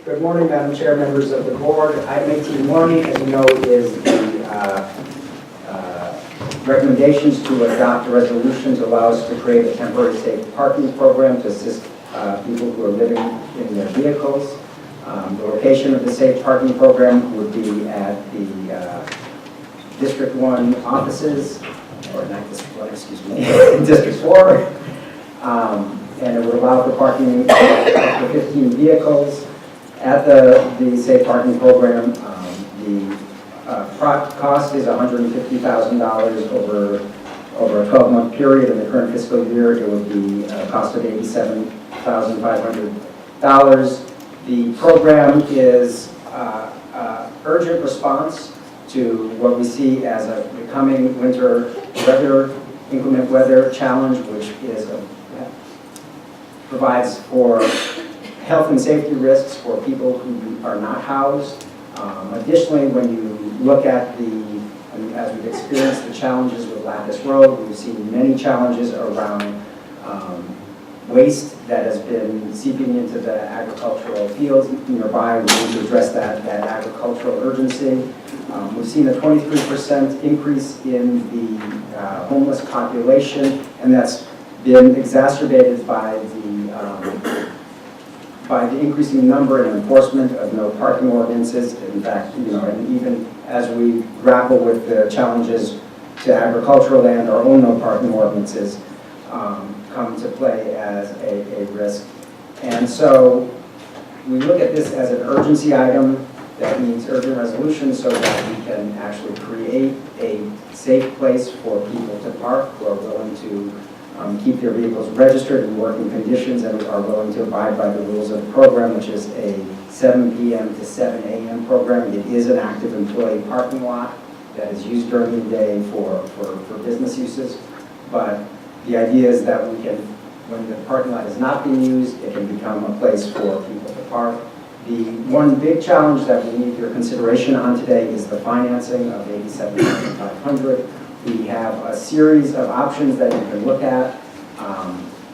Good morning, Madam Chair, members of the board. Item 18.1, as you know, is the recommendations to adopt a resolution to allow us to create a temporary safe parking program to assist people who are living in their vehicles. The location of the safe parking program would be at the District 1 offices, or not District 1, excuse me, District 4. And it would allow for parking for 15 vehicles at the safe parking program. The cost is $150,000 over a 12-month period. In the current fiscal year, it would be a cost of $87,500. The program is urgent response to what we see as a becoming winter weather, inclement weather challenge, which is provides for health and safety risks for people who are not housed. Additionally, when you look at as we've experienced the challenges with Lapis Road, we've seen many challenges around waste that has been seeping into the agricultural fields nearby. We need to address that agricultural urgency. We've seen a 23% increase in the homeless population, and that's been exacerbated by the increasing number and enforcement of no parking ordinances. In fact, and even as we grapple with the challenges to agricultural land, our own no parking ordinances come to play as a risk. And so we look at this as an urgency item that needs urgent resolution so that we can actually create a safe place for people to park who are willing to keep their vehicles registered in working conditions and are willing to abide by the rules of the program, which is a 7 p.m. to 7 a.m. program. It is an active employee parking lot that is used during the day for business uses. But the idea is that we can, when the parking lot is not being used, it can become a place for people to park. The one big challenge that we need your consideration on today is the financing of $87,500. We have a series of options that you can look at.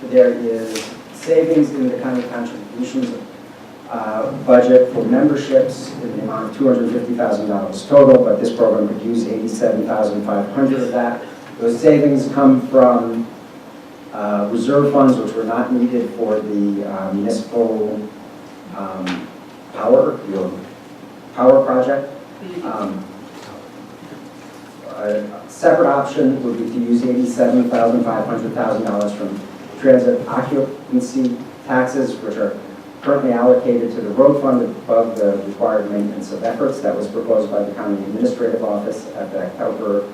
There is savings in the kind of contributions budget for memberships in the amount of $250,000 total, but this program could use $87,500 of that. Those savings come from reserve funds, which were not needed for the municipal power project. A separate option would be to use $87,500 from transit occupancy taxes, which are currently allocated to the road fund above the required maintenance of efforts. That was proposed by the County Administrative Office at the October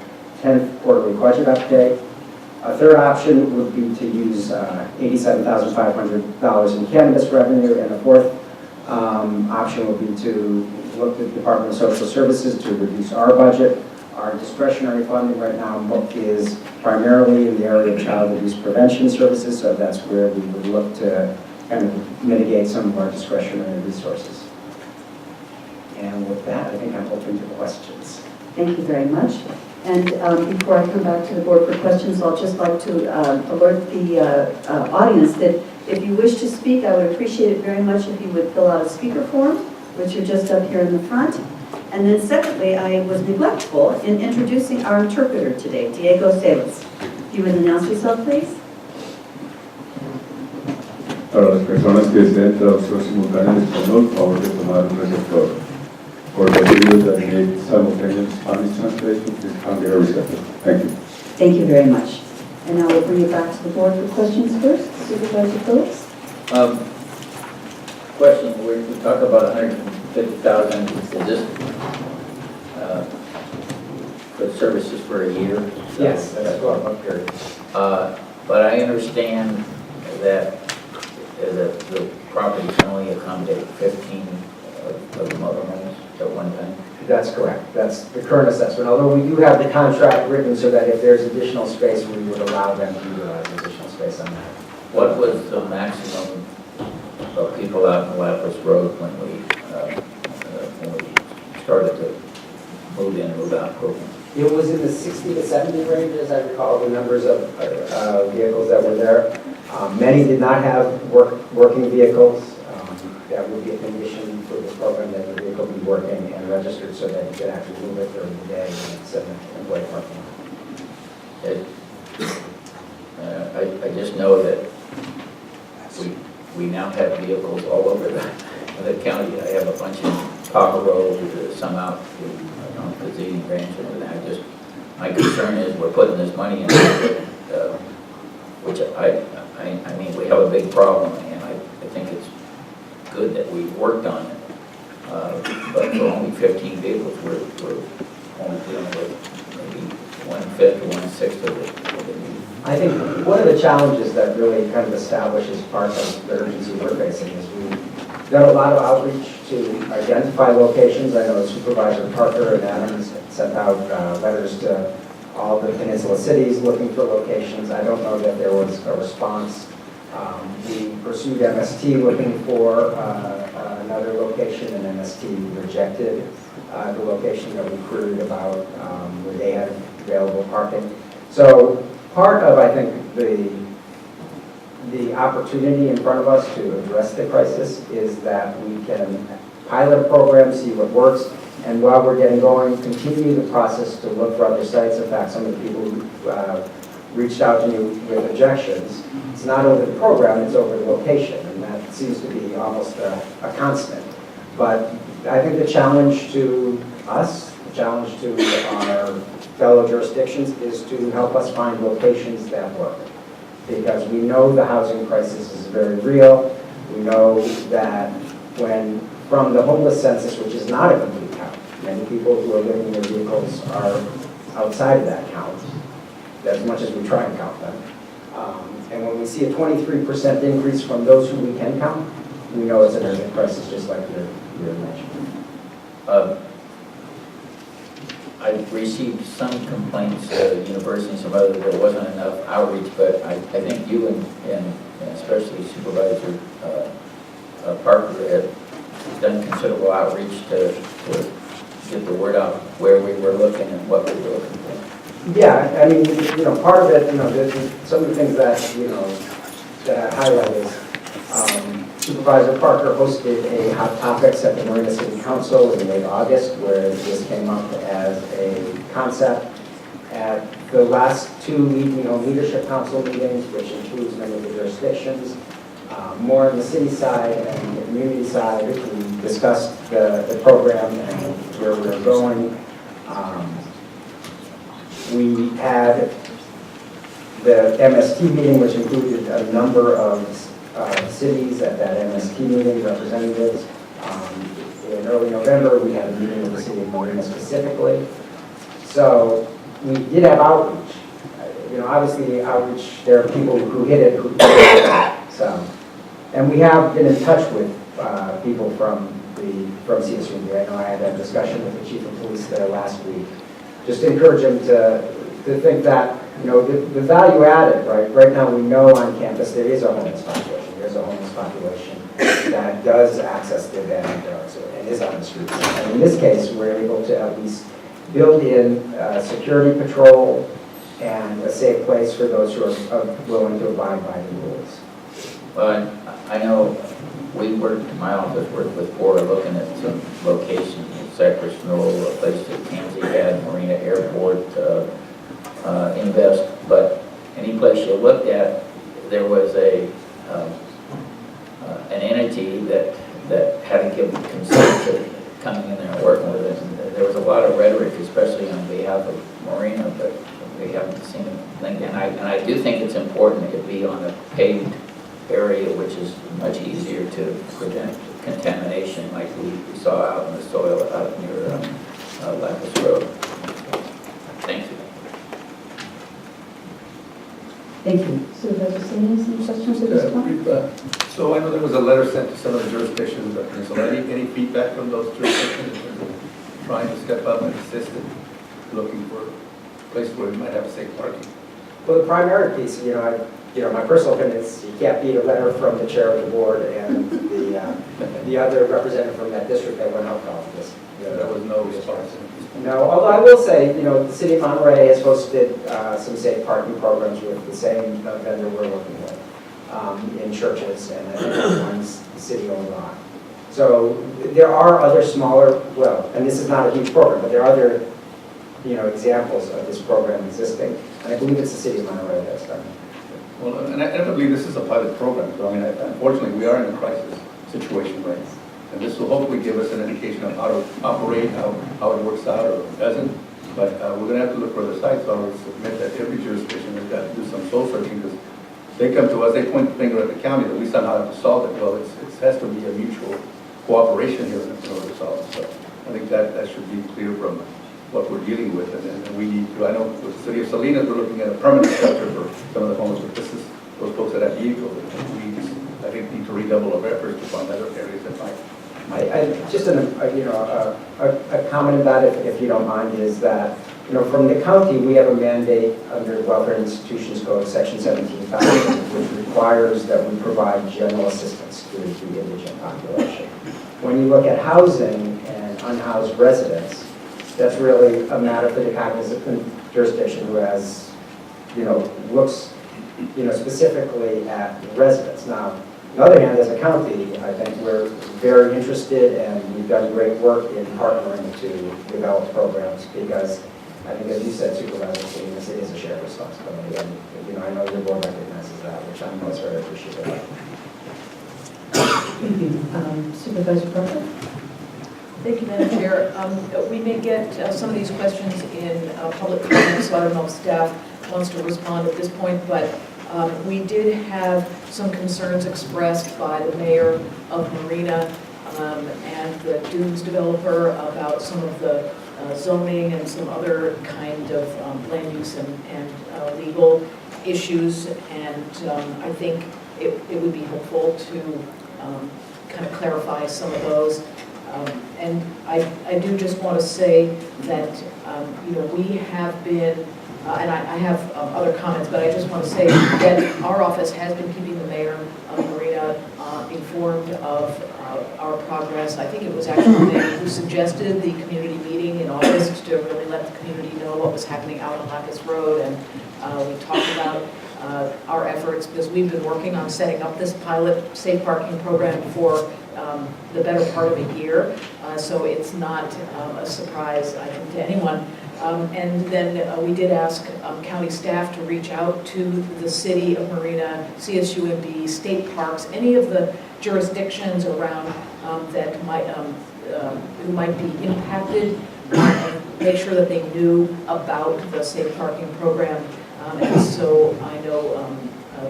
10th quarterly budget update. A third option would be to use $87,500 in cannabis revenue, and a fourth option would be to look at the Department of Social Services to reduce our budget. Our discretionary funding right now is primarily in the area of child abuse prevention services, so that's where we would look to kind of mitigate some of our discretionary resources. And with that, I think I'm open to questions. Thank you very much. And before I come back to the board for questions, I'll just like to alert the audience that if you wish to speak, I would appreciate it very much if you would fill out a speaker form, which are just up here in the front. And then secondly, I was neglectful in introducing our interpreter today, Diego Celis. If you would announce yourself, please. Para las personas que deseen traducción simultánea en español, favor de tomar un receptor. For the videos that need simultaneous Spanish translation, please hand a receptor. Thank you. Thank you very much. And now we'll bring it back to the board for questions first. Supervisor Phillips? Question, we talked about $150,000 for this, for services for a year. So Yes, that's what I'm up here. But I understand that the property can only accommodate 15 of the motorhomes at one time. That's correct. That's the current assessment. Although we do have the contract written so that if there's additional space, we would allow them to utilize additional space on that. What was the maximum of people out in Lapis Road when we started to move in and move out program? It was in the 60 to 70 range, as I recall, the numbers of vehicles that were there. Many did not have working vehicles. that would be a condition for this program that the vehicle be working and registered so that you could actually move it during the day and sit in an employee parking lot. I just know that we now have vehicles all over the county. I have a bunch in Copper Road, some out on the Zedian Branch and everything. My concern is we're putting this money in, which I mean, we have a big problem, and I think it's good that we worked on it. But for only 15 vehicles, we're only dealing with maybe 1/5 or 1/6 of the need. I think one of the challenges that really kind of establishes part of the urgency we're facing is we've done a lot of outreach to identify locations. I know Supervisor Parker and Adams sent out letters to all the peninsula cities looking for locations. I don't know that there was a response. We pursued MST looking for another location, and MST rejected the location that we queried about where they had available parking. So part of, I think, the opportunity in front of us to address the crisis is that we can pilot a program, see what works, and while we're getting going, continue the process to look for other sites. In fact, some of the people who reached out to me with objections, it's not over the program, it's over the location, and that seems to be almost a constant. But I think the challenge to us, the challenge to our fellow jurisdictions is to help us find locations that work. Because we know the housing crisis is very real. We know that from the homeless census, which is not a complete count, many people who are living in their vehicles are outside of that count, as much as we try and count them. And when we see a 23% increase from those who we can count, we know it's an urgent crisis, just like you're mentioning. I've received some complaints, universities and some others, there wasn't enough outreach, but I think you and especially Supervisor Parker have done considerable outreach to get the word out where we were looking and what we were looking for. Yeah, I mean, part of it, some of the things that, that I highlight is Supervisor Parker hosted a Hot Topics at the Marina City Council in late August, where this came up as a concept. At the last two leadership council meetings, which includes many of the jurisdictions, more on the city side and the community side, we discussed the program and where we were going. We had the MST meeting, which included a number of cities at that MST meeting, representatives. In early November, we had a meeting with the city of Marina specifically. So we did have outreach. Obviously outreach, there are people who hit it, who didn't hit it. So, and we have been in touch with people from CSUMB. I know I had a discussion with the chief of police there last week. Just to encourage them to think that, the value added, right now we know on campus there is a homeless population. There's a homeless population that does access the abandoned drugs and is on the streets. And in this case, we're able to at least build in security patrol and a safe place for those who are willing to abide by the rules. Well, I know my office worked with Cora looking at some locations, Cypress Knoll, a place that Tansy had, Marina Airport, Invest, but any place you looked at, there was an entity that had to give consent to coming in there and working with it. And there was a lot of rhetoric, especially on behalf of Marina, but we haven't seen anything. And I do think it's important it be on a paved area, which is much easier to prevent contamination like we saw out in the soil out near Lapis Road. Thank you. Thank you. Supervisor Salinas, any questions at this point? So I know there was a letter sent to some of the jurisdictions, but is there any feedback from those jurisdictions in terms of trying to step up and assist in looking for a place where we might have safe parking? Well, the primary piece, my personal opinion is you can't beat a letter from the chair of the board and the other representative from that district that went out to all of this. There was no response. No, although I will say, the city of Monterey has hosted some safe parking programs with the same vendor we're working with in churches, and I think one's city-owned lot. So there are other smaller, well, and this is not a huge program, but there are other, examples of this program existing. And I believe it's the city of Monterey that's done it. Well, and I believe this is a pilot program, so I mean, unfortunately, we are in a crisis situation right now. And this will hopefully give us an indication of how to operate, how it works out or doesn't. But we're going to have to look for the sites. So I would submit that every jurisdiction has got to do some soul searching, because they come to us, they point the finger at the county that we somehow have to solve it. Well, it has to be a mutual cooperation here in order to solve it. So I think that should be clear from what we're dealing with. And we need to, I know with the city of Salinas, we're looking at a permanent shelter for some of the homeless, but this is those folks that have vehicles. And we, I think, need to redouble our efforts to find other areas that might. Just a comment about it, if you don't mind, is that, from the county, we have a mandate under Welfare Institutions Code, Section 17,000, which requires that we provide general assistance to the indigent population. When you look at housing and unhoused residents, that's really a matter for the cognizant jurisdiction who has, looks, specifically at residents. Now, on the other hand, as a county, I think we're very interested and we've done great work in partnering to develop programs because I think, as you said, Supervisor Salinas, it is a shared responsibility. And, I know your board recognizes that, which I'm most very appreciative of. Thank you. Supervisor Parker? Thank you, Madam Chair. We may get some of these questions in public comment, so I don't know if staff wants to respond at this point, but we did have some concerns expressed by the mayor of Marina and the Dunes developer about some of the zoning and some other kind of land use and legal issues. And I think it would be helpful to kind of clarify some of those. And I do just want to say that, we have been, and I have other comments, but I just want to say that our office has been keeping the mayor of Marina informed of our progress. I think it was actually the mayor who suggested the community meeting in August to really let the community know what was happening out on Lapis Road. And we talked about our efforts because we've been working on setting up this pilot safe parking program for the better part of a year. So it's not a surprise, I think, to anyone. And then we did ask county staff to reach out to the city of Marina, CSUMB, state parks, any of the jurisdictions around that might, who might be impacted, and make sure that they knew about the safe parking program. And so I know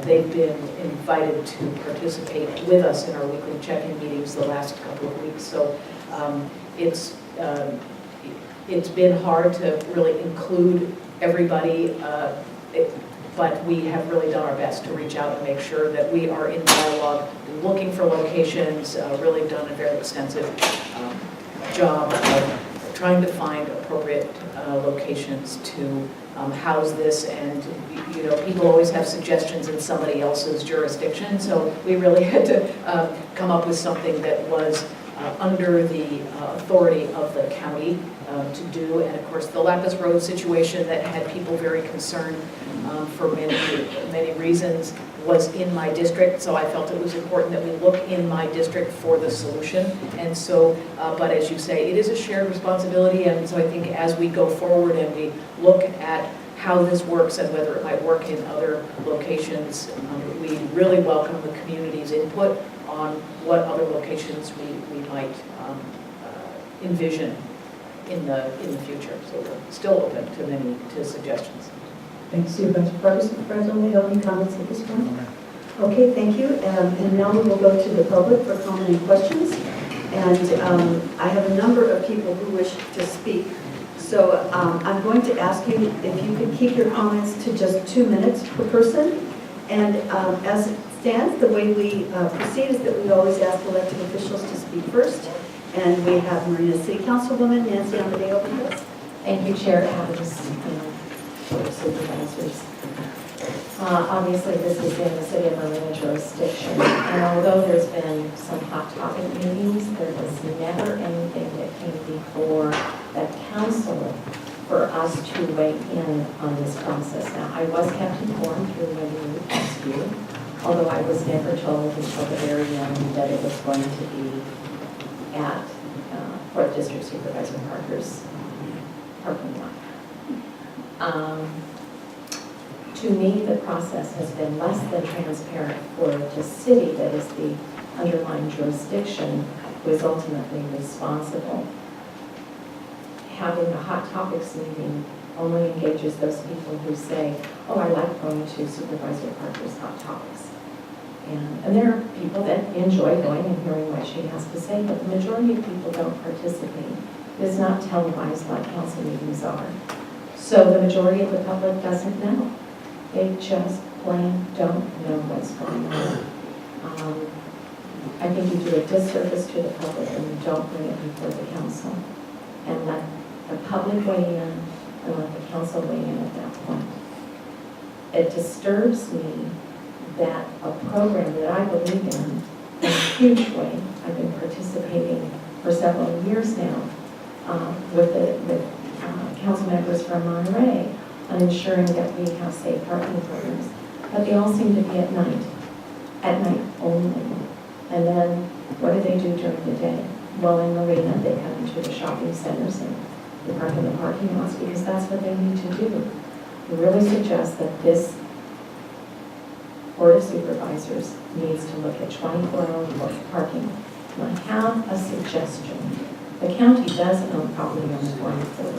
they've been invited to participate with us in our weekly check-in meetings the last couple of weeks. So it's been hard to really include everybody, but we have really done our best to reach out and make sure that we are in dialogue, looking for locations, really done a very extensive job of trying to find appropriate locations to house this. And people always have suggestions in somebody else's jurisdiction, so we really had to come up with something that was under the authority of the county to do. And of course, the Lapis Road situation that had people very concerned for many reasons was in my district, so I felt it was important that we look in my district for the solution. And so, but as you say, it is a shared responsibility, and so I think as we go forward and we look at how this works and whether it might work in other locations, we really welcome the community's input on what other locations we might envision in the future. So we're still open to suggestions. Thanks, Supervisor Parker. Supervisor O'Neill, any comments at this point? Okay, thank you. And now we will go to the public for comment and questions. And I have a number of people who wish to speak. So I'm going to ask you if you could keep your comments to just 2 minutes per person. And as it stands, the way we proceed is that we always ask elected officials to speak first. And we have Marina City Councilwoman Nancy Amadeo with us. Thank you, Chair. Supervisors. Obviously, this is in the City of Marina jurisdiction, and although there's been some hot topic meetings, there was never anything that came before the council for us to weigh in on this process. Now, I was kept informed through when we rescue, although I was never told until the very end that it was going to be 4th District Supervisor Parker's parking lot. To me, the process has been less than transparent for the city that is the underlying jurisdiction who is ultimately responsible. Having a hot topics meeting only engages those people who say, oh, I like going to Supervisor Parker's hot topics. And there are people that enjoy going and hearing what she has to say, but the majority of people don't participate. It is not televised like council meetings are. So the majority of the public doesn't know. They just plain don't know what's going on. I think you do a disservice to the public when you don't bring it before the council and let the public weigh in and let the council weigh in at that point. It disturbs me that a program that I believe in a huge way, I've been participating for several years now with council members from Monterey on ensuring that we have safe parking programs, but they all seem to be at night only. And then what do they do during the day? Well, in Marina, they come into the shopping centers and they park in the parking lots because that's what they need to do. We really suggest that this Board of Supervisors needs to look at 24-hour parking. And I have a suggestion. The county does own property on the 44.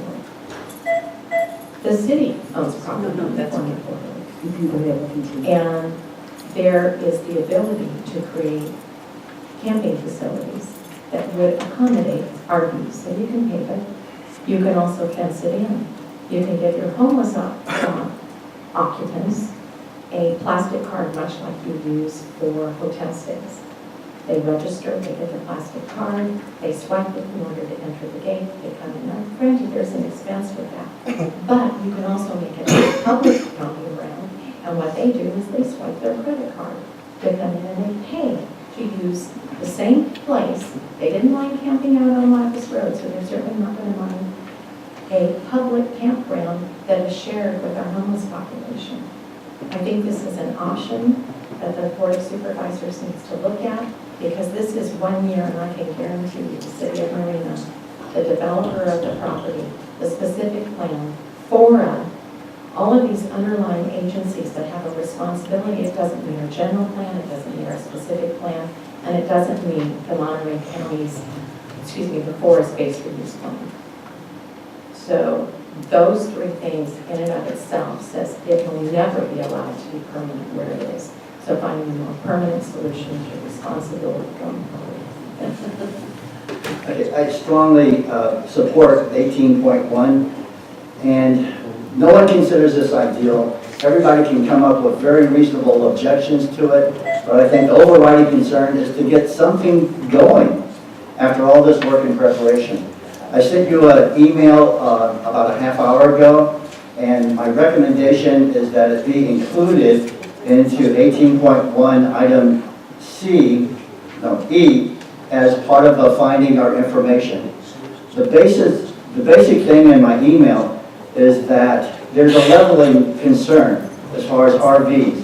The city owns property on the 44. You can go ahead and continue. And there is the ability to create camping facilities that would accommodate RVs. So you can pave it. You can also fence it in. You can give your homeless occupants a plastic card, much like you use for hotel stays. They register, they get their plastic card, they swipe it in order to enter the gate, they come in. Now, granted, there's an expense with that, but you can also make it a public camping ground, and what they do is they swipe their credit card. They come in and they pay to use the same place. They didn't mind camping out on Lapis Road, so they're certainly not going to mind a public campground that is shared with our homeless population. I think this is an option that the Board of Supervisors needs to look at, because this is 1 year, and I can guarantee you the City of Marina, the developer of the property, the specific plan, FORA, all of these underlying agencies that have a responsibility. It doesn't mean our general plan, it doesn't mean our specific plan, and it doesn't mean the Monterey County's, the forest-based reuse plan. So those three things in and of itself says it will never be allowed to be permanent where it is. So finding a more permanent solution to responsibility going forward. Okay, I strongly support 18.1, and no one considers this ideal. Everybody can come up with very reasonable objections to it, but I think the overriding concern is to get something going after all this work in preparation. I sent you an email about a half hour ago, and my recommendation is that it be included into 18.1 item E as part of the finding or information. The basic thing in my email is that there's a leveling concern as far as RVs.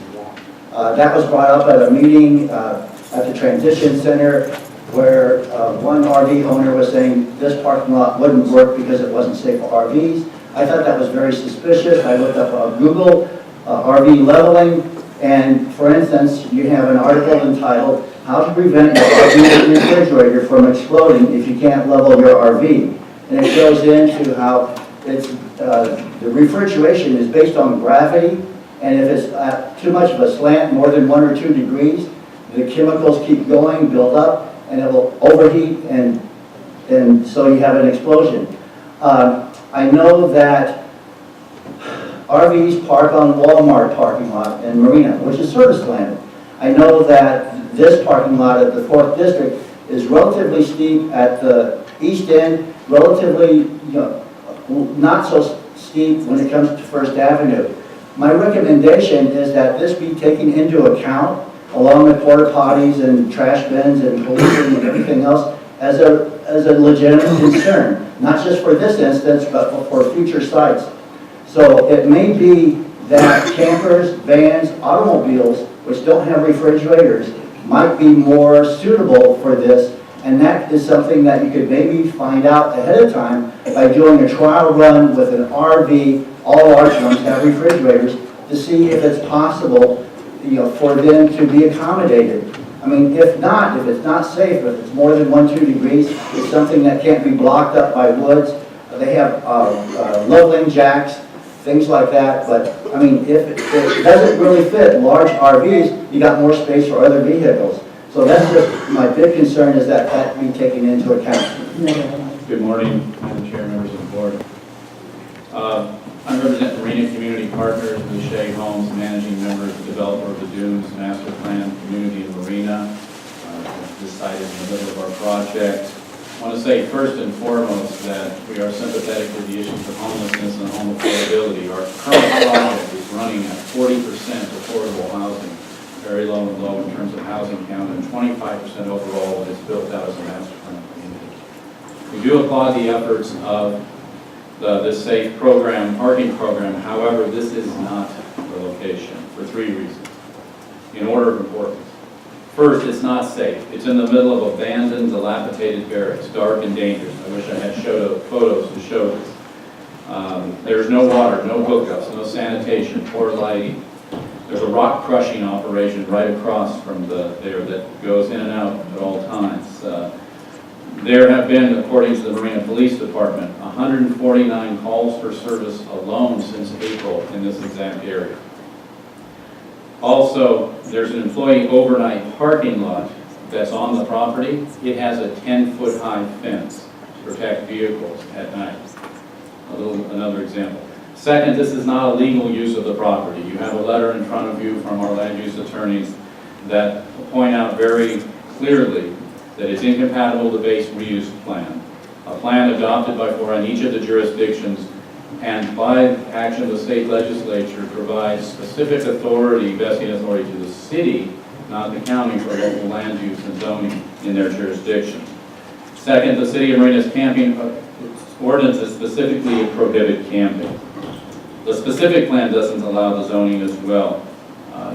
That was brought up at a meeting at the Transition Center where one RV owner was saying this parking lot wouldn't work because it wasn't safe for RVs. I thought that was very suspicious. I looked up on Google RV leveling, and for instance, you have an article entitled "How to Prevent Your RV Refrigerator from Exploding If You Can't Level Your RV." And it goes into how it's the refrigeration is based on gravity, and if it's at too much of a slant, more than 1 or 2 degrees, the chemicals keep going, build up, and it will overheat, and so you have an explosion. I know that RVs park on Walmart parking lot in Marina, which is service landed. I know that this parking lot at the 4th District is relatively steep at the east end, relatively not so steep when it comes to First Avenue. My recommendation is that this be taken into account along with porta potties and trash bins and pollution and everything else as a legitimate concern, not just for this instance, but for future sites. So it may be that campers, vans, automobiles, which don't have refrigerators, might be more suitable for this And that is something that you could maybe find out ahead of time by doing a trial run with an RV. All large ones have refrigerators, to see if it's possible, for them to be accommodated. I mean, if it's not safe, if it's more than 2 degrees, it's something that can't be blocked up by woods. They have leveling jacks, things like that. But I mean, if it doesn't really fit large RVs, you got more space for other vehicles. So that's just my big concern, is that that be taken into account. Good morning, Madam Chair, members of the board. I represent Marina Community Partners, the Shea Homes, managing member, developer of the Dunes Master Plan Community in Marina. This site is in the middle of our project. I want to say first and foremost that we are sympathetic to the issues of homelessness and home affordability. Our current project is running at 40% affordable housing, very low and low in terms of housing count, and 25% overall that is built out as a master plan community. We do applaud the efforts of the SAFE program, parking program. However, this is not the location for 3 reasons, in order of importance. First, it's not safe. It's in the middle of abandoned, dilapidated barracks, dark and dangerous. I wish I had photos to show this. There's no water, no hookups, no sanitation, poor lighting. There's a rock crushing operation right across from there that goes in and out at all times. There have been, according to the Marina Police Department, 149 calls for service alone since April in this exact area. Also, there's an employee overnight parking lot that's on the property. It has a 10-foot high fence to protect vehicles at night. Another example. Second, this is not a legal use of the property. You have a letter in front of you from our land use attorneys that point out very clearly that it's incompatible with the base reuse plan, a plan adopted by FORA in each of the jurisdictions, and by action of the state legislature provides specific authority, vesting authority to the city, not the county, for local land use and zoning in their jurisdiction. Second, the city of Marina's camping ordinances specifically prohibit camping. The specific plan doesn't allow the zoning as well.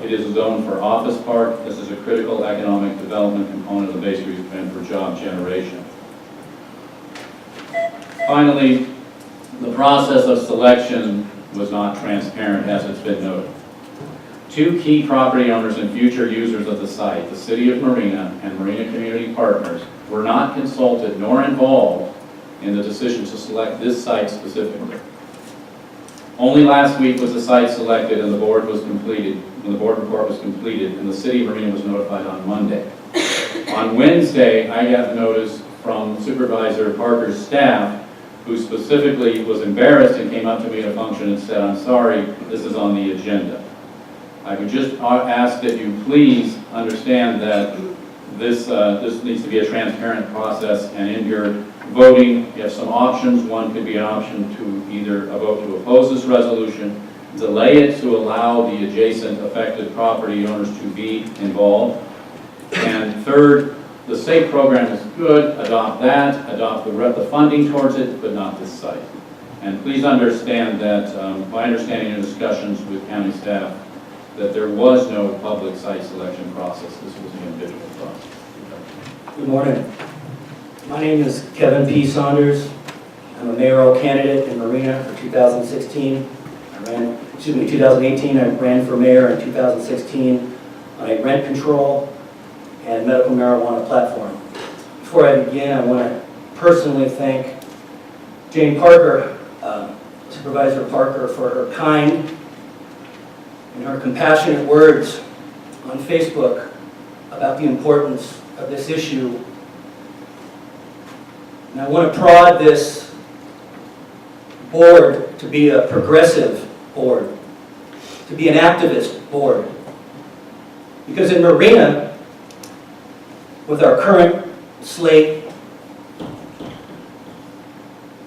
It is a zone for office park. This is a critical economic development component of the base reuse plan for job generation. Finally, the process of selection was not transparent, as it's been noted. 2 key property owners and future users of the site, the City of Marina and Marina Community Partners, were not consulted nor involved in the decision to select this site specifically. Only last week was the site selected and the board was completed, when the board report was completed, and the City of Marina was notified on Monday. On Wednesday, I got notice from Supervisor Parker's staff, who specifically was embarrassed and came up to me at a function and said, "I'm sorry, this is on the agenda." I would just ask that you please understand that this needs to be a transparent process, and in your voting, you have some options. One could be an option to either a vote to oppose this resolution, delay it to allow the adjacent affected property owners to be involved, and third, the SAFE program is good, adopt that, adopt the funding towards it, but not this site. And please understand that, my understanding in discussions with county staff, that there was no public site selection process. This was an individual process. Good morning. My name is Kevin P. Saunders. I'm a mayoral candidate in Marina for 2016. 2018. I ran for mayor in 2016 on a rent control and medical marijuana platform. Before I begin, I want to personally thank Jane Parker, Supervisor Parker, for her kind and her compassionate words on Facebook about the importance of this issue. And I want to prod this board to be a progressive board, to be an activist board. Because in Marina, with our current slate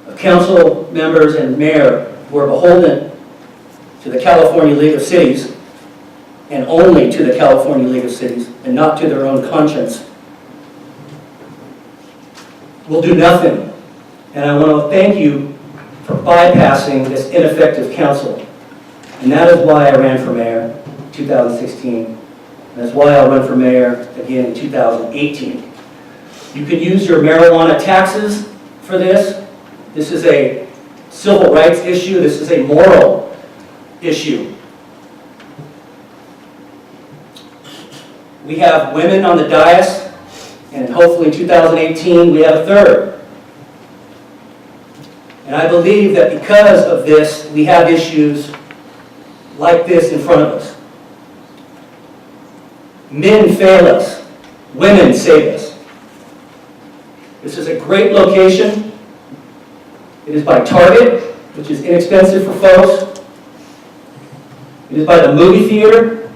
of council members and mayor who are beholden to the California League of Cities, and only to the California League of Cities, and not to their own conscience, will do nothing. And I want to thank you for bypassing this ineffective council. And that is why I ran for mayor in 2016. And that's why I'll run for mayor again in 2018. You can use your marijuana taxes for this. This is a civil rights issue. This is a moral issue. We have women on the dais, and hopefully in 2018 we have a third. And I believe that because of this, we have issues like this in front of us. Men fail us. Women save us. This is a great location. It is by Target, which is inexpensive for folks. It is by the movie theater.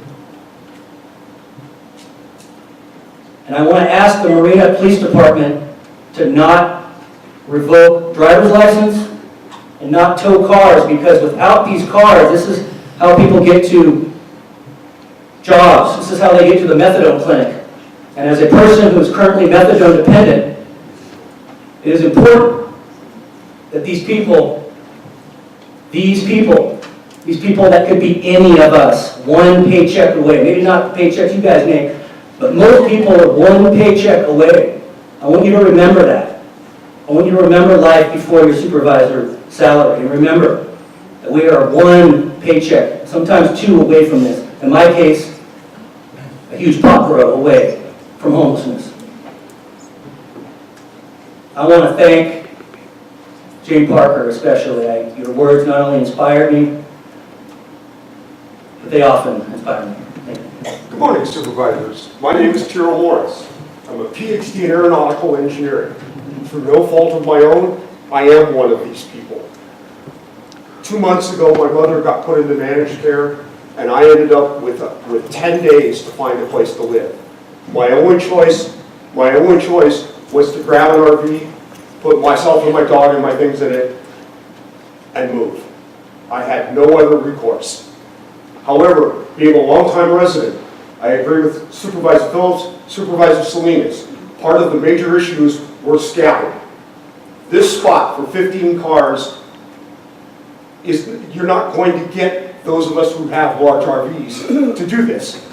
And I want to ask the Marina Police Department to not revoke driver's license and not tow cars, because without these cars, this is how people get to jobs. This is how they get to the methadone clinic. And as a person who is currently methadone dependent, it is important that these people that could be any of us, one paycheck away, maybe not the paychecks you guys make, but most people are one paycheck away. I want you to remember that. I want you to remember life before your supervisor salary. And remember that we are one paycheck, sometimes two away from this. In my case, a huge popcorn away from homelessness. I want to thank Jane Parker especially. Your words not only inspired me, but they often inspire me. Thank you. Good morning, supervisors. My name is Tyrrell Morris. I'm a PhD in aeronautical engineering. Through no fault of my own, I am one of these people. 2 months ago, my mother got put into managed care, and I ended up with 10 days to find a place to live. My only choice was to grab an RV, put myself and my dog and my things in it, and move. I had no other recourse. However, being a longtime resident, I agree with Supervisor Phillips, Supervisor Salinas. Part of the major issues were scouting. This spot for 15 cars you're not going to get those of us who have large RVs to do this.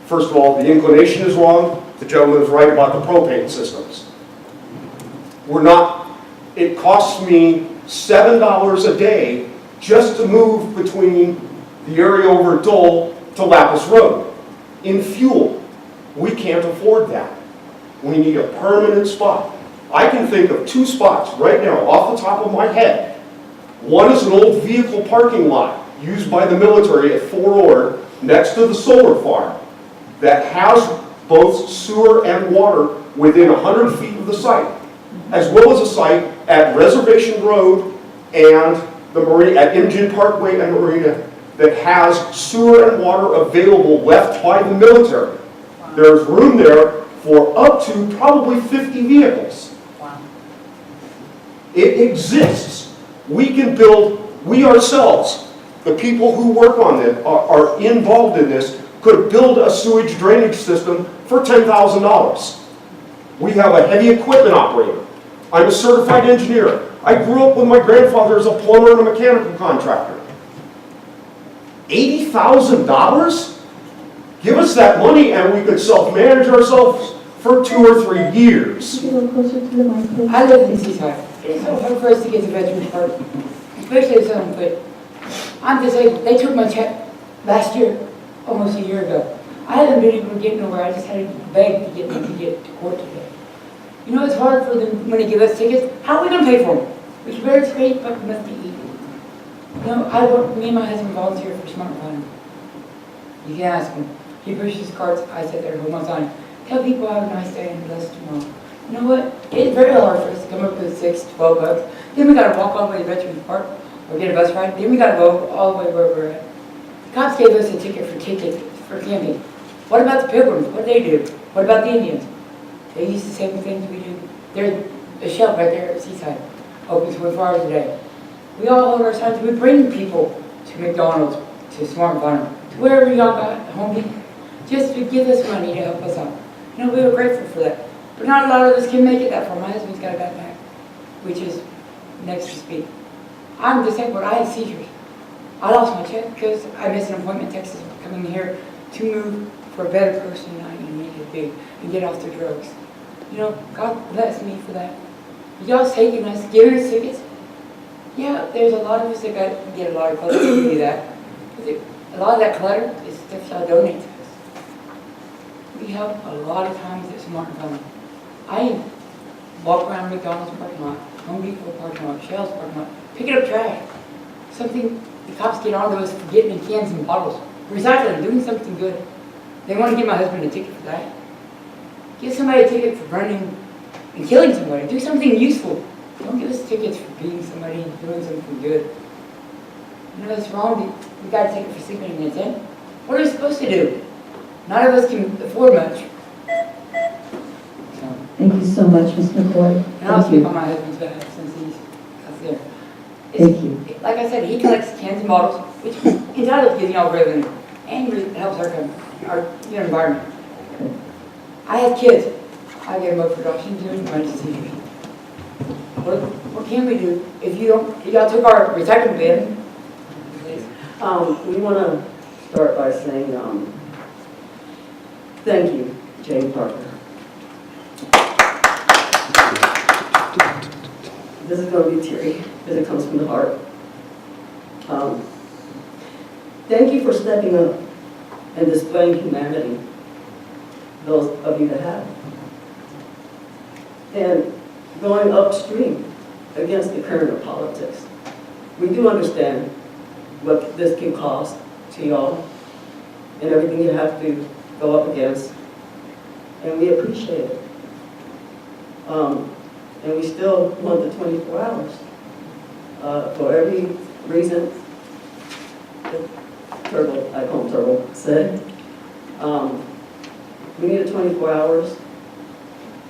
First of all, the inclination is wrong. The gentleman is right about the propane systems. It costs me $7 a day just to move between the area over Dole to Lapis Road. In fuel, we can't afford that. We need a permanent spot. I can think of 2 spots right now off the top of my head. One is an old vehicle parking lot used by the military at Fort Ord next to the solar farm that has both sewer and water within 100 feet of the site, as well as a site at Reservation Road and at Imogene Parkway and Marina that has sewer and water available left by the military. There's room there for up to probably 50 vehicles. It exists. We can build, we ourselves, the people who work on it, are involved in this, could build a sewage drainage system for $10,000. We have a heavy equipment operator. I'm a certified engineer. I grew up with my grandfather as a plumber and a mechanical contractor. $80,000? Give us that money and we could self-manage ourselves for 2 or 3 years. I live in Seaside. It's so hard for us to get to Veterans Park, especially if someone quit. I'm disabled. They took my check last year, almost a year ago. I haven't been able to get nowhere. I just had to beg to get to court today. You know, it's hard for them when they give us tickets. How are we going to pay for them? We should bear straight, but we must be eaten. You know, me and my husband volunteer for Smart Fund. You can ask him. He pushes carts. I sit there home all the time. Tell people have a nice day and bless tomorrow. You know what? It's very hard for us to come up with $6, $12. Then we got to walk all the way to Veterans Park or get a bus ride. Then we got to go all the way where we're at. The cops gave us a ticket for camping. What about the Pilgrims? What do they do? What about the Indians? They use the same things we do. There's a shelf right there at Seaside. Open 24 hours a day. We all hold our signs. We bring people to McDonald's, to Smart Fun, to wherever y'all got Home Depot, just to give us money to help us out. You know, we were grateful for that. But not a lot of us can make it that far. My husband's got a backpack, which is next to speed. I'm disabled. I have seizures. I lost my check because I missed an appointment in Texas coming here to move for a better person than I needed to be and get off the drugs. You know, God bless me for that. Y'all's taking us, giving us tickets. Yeah, there's a lot of us that get a lot of clutter to do that. A lot of that clutter is stuff y'all donate to us. We help a lot of times at Smart and Family. I walk around McDonald's parking lot, Home Depot parking lot, Shell's parking lot, picking up trash. Something the cops get on to us for getting in cans and bottles. Recycling, doing something good. They want to give my husband a ticket for that. Give somebody a ticket for running and killing somebody. Do something useful. Don't give us tickets for beating somebody and doing something good. You know, that's wrong. We got a ticket for sleeping in the tent. What are we supposed to do? None of us can afford much. So, Thank you so much, Ms. McCoy. and I'll Thank speak you. on my husband's behalf since he's there. Thank you. Like I said, he collects cans and bottles, which is entitled to getting all revenue, and helps our environment. I have kids. I get them up for adoption, doing money to see. What can we do if y'all took our recycling bin? Please. We want to start by saying thank you, Jane Parker. This is going to be teary because it comes from the heart. Thank you for stepping up and displaying humanity, those of you that have. And going upstream against the current of politics. We do understand what this can cost to y'all and everything you have to go up against, and we appreciate it. And we still want the 24 hours. For every reason that Turbo, I call him Turbo, said, we need a 24 hours.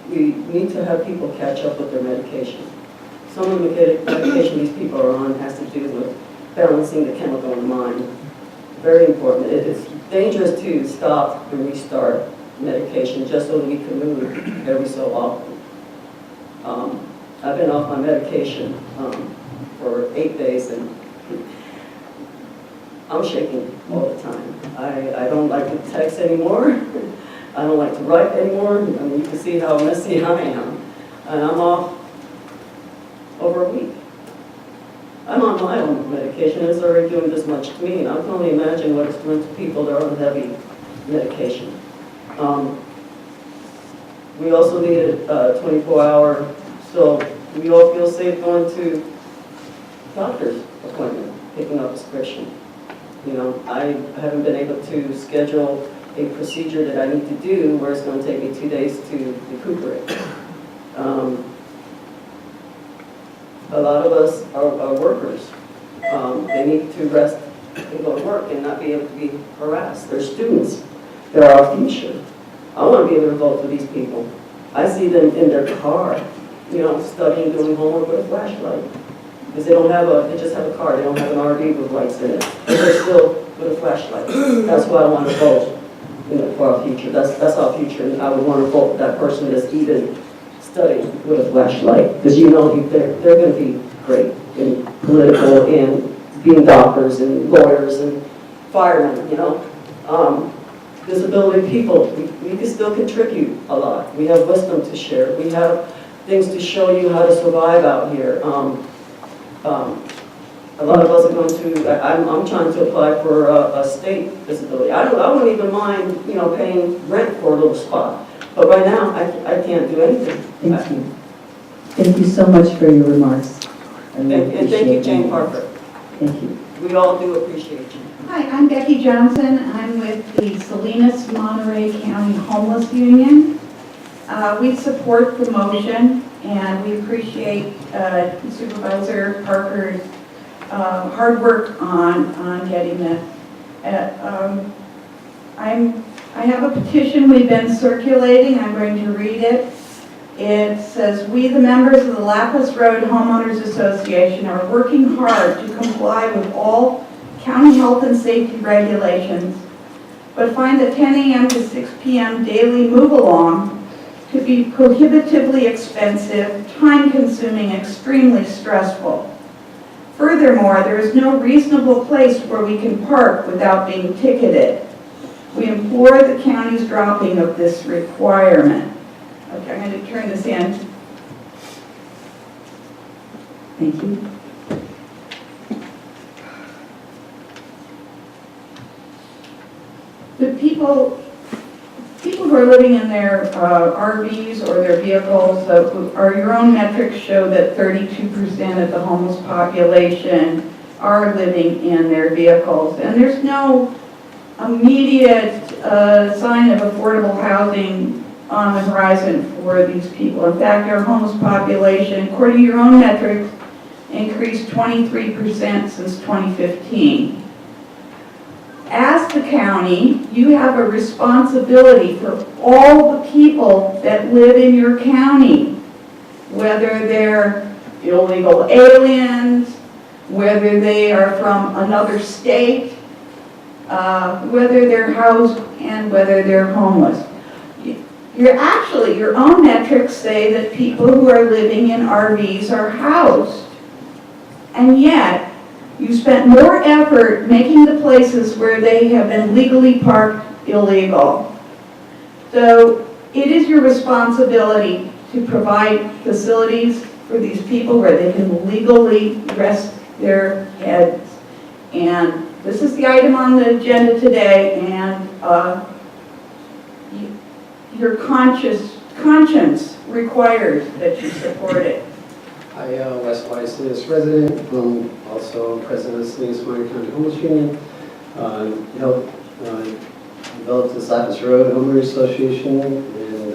We need to have people catch up with their medication. Some of the medication these people are on has to do with balancing the chemical in the mind. Very important. It's dangerous to stop and restart medication just so that we can move every so often. I've been off my medication for 8 days and I'm shaking all the time. I don't like to text anymore. I don't like to write anymore. I mean, you can see how messy I am. And I'm off over a week. I'm on my own medication. It's already doing this much to me. And I can only imagine what it's doing to people that are on heavy medication. We also need a 24-hour, so we all feel safe going to doctor's appointment, picking up a prescription. You know, I haven't been able to schedule a procedure that I need to do where it's going to take me 2 days to recuperate. A lot of us are workers. They need to rest and go to work and not be able to be harassed. They're students. They're our future. I want to be able to vote for these people. I see them in their car, you know, studying, doing homework with a flashlight. Because they just have a car. They don't have an RV with lights in it. But they're still with a flashlight. That's why I want to vote, you know, for our future. That's our future. And I would want to vote for that person that's even studying with a flashlight. Because you know they're going to be great in political and being doctors and lawyers and firemen, you know. Disability people, we can still contribute a lot. We have wisdom to share. We have things to show you how to survive out here. A lot of us are going to, I'm trying to apply for a state disability. I wouldn't even mind, you know, paying rent for a little spot. But right now, I can't do anything. Thank you. Thank you so much for your remarks. And thank you, Jane Parker. Thank you. We all do appreciate you. Hi, I'm Becky Johnson. I'm with the Salinas Monterey County Homeless Union. We support the motion and we appreciate Supervisor Parker's hard work on getting that. I have a petition we've been circulating. I'm going to read it. It says, we, the members of the Lapis Road Homeowners Association, are working hard to comply with all county health and safety regulations, but find the 10 a.m. to 6 p.m. daily move-along to be prohibitively expensive, time-consuming, extremely stressful. Furthermore, there is no reasonable place where we can park without being ticketed. We implore the county's dropping of this requirement. Okay, I'm going to turn this in. Thank you. The people who are living in their RVs or their vehicles, or your own metrics show that 32% of the homeless population are living in their vehicles. And there's no immediate sign of affordable housing on the horizon for these people. In fact, our homeless population, according to your own metrics, increased 23% since 2015. As the county, you have a responsibility for all the people that live in your county, whether they're illegal aliens, whether they are from another state, whether they're housed, and whether they're homeless. Your own metrics say that people who are living in RVs are housed. And yet, you spent more effort making the places where they have been legally parked illegal. So it is your responsibility to provide facilities for these people where they can legally rest their heads. And this is the item on the agenda today, and your conscience requires that you support it. Hi, Wes Weiss, Salinas resident, also president of Salinas Minor County Homeless Union. Helped develop this Lapis Road Homeowners Association, and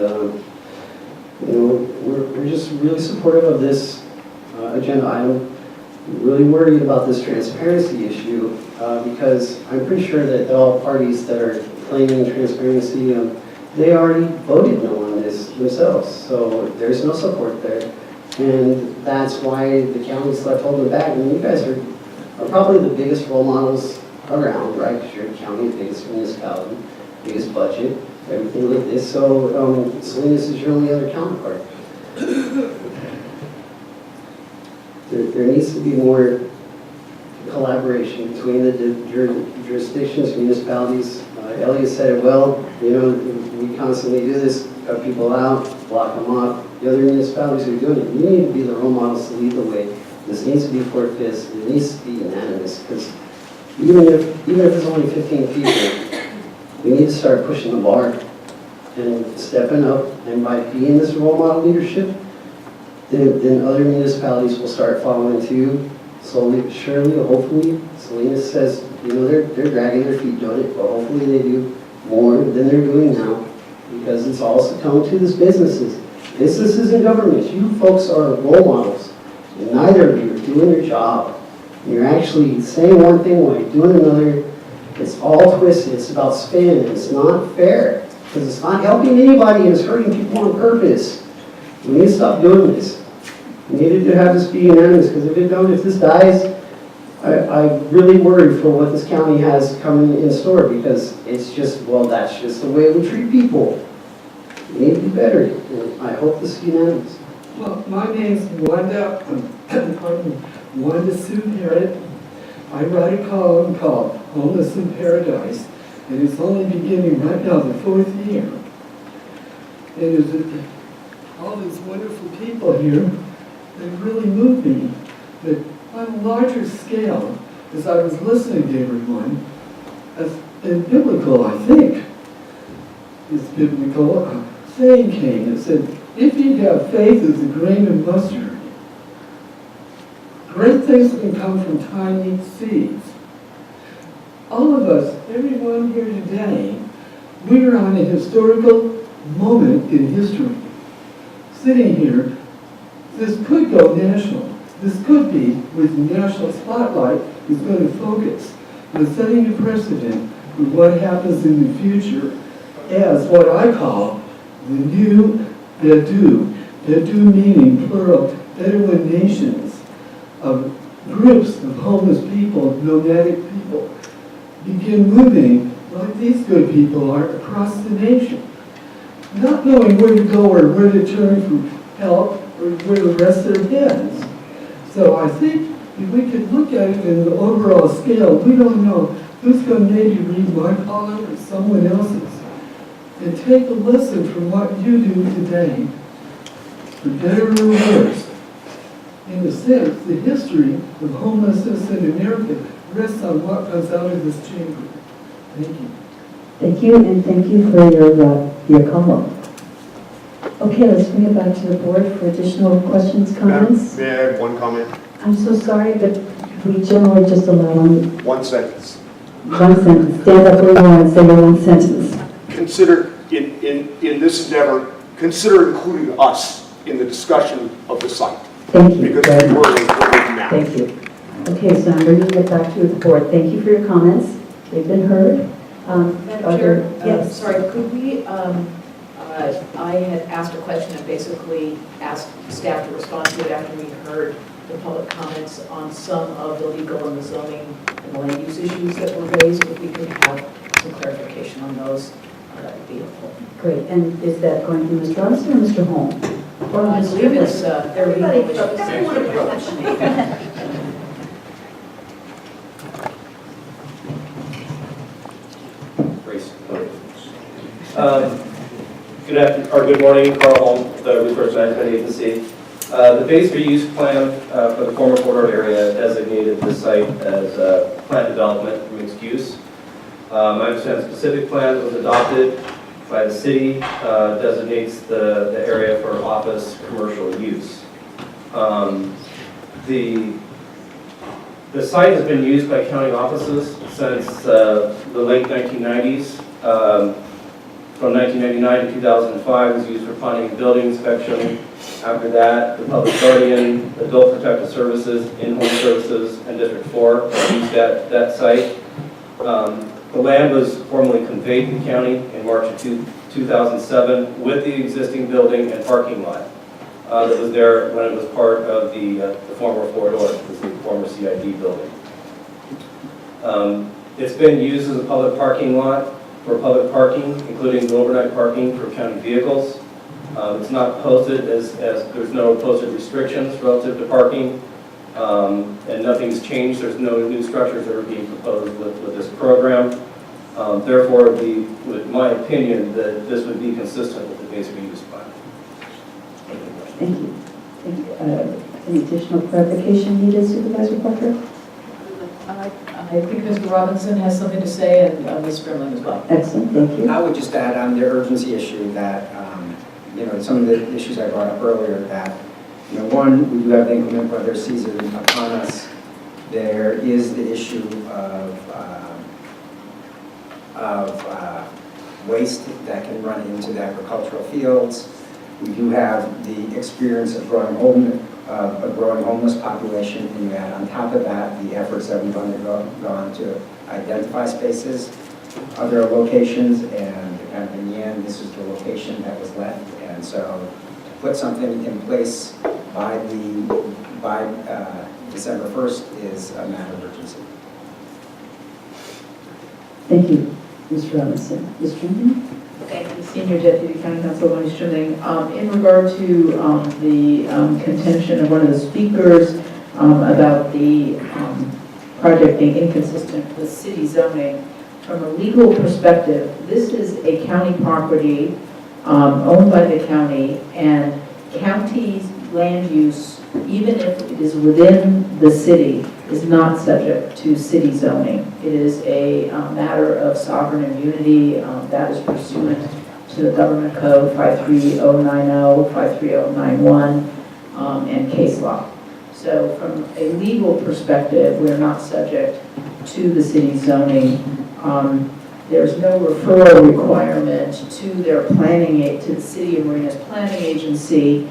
we're just really supportive of this agenda item. We're really worried about this transparency issue because I'm pretty sure that all parties that are claiming transparency, they already voted no on this themselves, so there's no support there. And that's why the county's left holding back. And you guys are probably the biggest role models around, right? Because you're the county, biggest municipality, biggest budget, everything like this. So Salinas is your only other counterpart. There needs to be more collaboration between the jurisdictions, municipalities. Elliot said it well, we constantly do this, cut people out, block them off. The other municipalities are doing it. We need to be the role models to lead the way. This needs to be four-fifths. It needs to be unanimous, because even if it's only 15 people, we need to start pushing the bar and stepping up. And by being this role model leadership, then other municipalities will start following too, slowly but surely. Hopefully, Salinas says, they're dragging their feet doing it, but hopefully they do more than they're doing now, because it's all succumbed to these businesses. Businesses and governments, you folks are role models, and neither of you are doing your job. You're actually saying one thing while you're doing another. It's all twisted. It's about spin. It's not fair, because it's not helping anybody and it's hurting people on purpose. We need to stop doing this. We need to have this be unanimous, because if this dies, I really worry for what this county has coming in store, because it's just, that's just the way we treat people. We need to be better, and I hope this is unanimous. Well, my name's Wanda Sue Parrott. I write a column called Homeless in Paradise, and it's only beginning right now, the 4th year. And there's all these wonderful people here that really move me. But on a larger scale, as I was listening to everyone, and biblical, I think, is biblical, saying came that said, if you have faith as a grain of mustard, great things can come from tiny seeds. All of us, everyone here today, we are on a historical moment in history. Sitting here, this could go national. This could be, with national spotlight, is going to focus on setting a precedent for what happens in the future as what I call the new Bedou. Bedou meaning, plural, Bedouin nations, of groups of homeless people, nomadic people, begin moving like these good people are across the nation, not knowing where to go or where to turn for help or where to rest their heads. So I think if we could look at it in the overall scale, we don't know who's going to maybe read my column or someone else's. and take a lesson from what you do today, for better or worse. In a sense, the history of homelessness in America rests on what comes out of this chamber. Thank you. Thank you, and thank you for your comment. Okay, let's bring it back to the board for additional questions, comments. May I add one comment? I'm so sorry, but we generally just allow One sentence. one sentence. Stand up where you are and say your one sentence. Consider, in this endeavor, consider including us in the discussion of the site. Thank you. Because very we were much. included in that. Thank you. Okay, so I'm bringing it back to the board. Thank you for your comments. They've been heard. Madam Are Chair, there- yes. sorry, could we, I had asked a question and basically asked staff to respond to it after we heard the public comments on some of the legal and the zoning and the land use issues that were raised. If we could have some clarification on those, that would be helpful. Great. And is that going to be Mr. Robinson or Mr. Holm? Or I Mr. believe it's Strickland? their legal Everybody, issues. everyone approach me. Good morning, Carl Holm, the Resource Management Agency. The base reuse plan for the former corridor area designated the site as plant development for mixed use. I understand a specific plan that was adopted by the city designates the area for office commercial use. The site has been used by county offices since the late 1990s. From 1999 to 2005, it was used for planning and building inspection. After that, the public guardian, adult protective services, in-home services, and District 4 used that site. The land was formally conveyed to the county in March of 2007 with the existing building and parking lot that was there when it was part of the former corridor, the former CID building. It's been used as a public parking lot for public parking, including overnight parking for county vehicles. It's not posted as there's no posted restrictions relative to parking, and nothing's changed. There's no new structures that are being proposed with this program. Therefore, with my opinion, that this would be consistent with the base reuse plan. Thank you. Thank you. Any additional clarification needed, Supervisor Parker? I think Mr. Robinson has something to say, and Ms. Grimling as well. Excellent, thank you. I would just add on the urgency issue that, some of the issues I brought up earlier, that, one, we do have the inclement weather season upon us. There is the issue of waste that can run into the agricultural fields. We do have the experience of growing homeless population, and that on top of that, the efforts that we've undergone to identify spaces, other locations, and in the end, this is the location that was left. And so to put something in place by December 1st is a matter of urgency. Thank you, Mr. Robinson. Ms. Trinity? Thank you, Senior Deputy County Counsel Bonnie Strilling. In regard to the contention of one of the speakers about the project being inconsistent with city zoning, from a legal perspective, this is a county property owned by the county, and county's land use, even if it is within the city, is not subject to city zoning. It is a matter of sovereign immunity that is pursuant to the Government Code 53090, 53091, and case law. So from a legal perspective, we're not subject to the city zoning. There's no referral requirement to their to the City of Marina's planning agency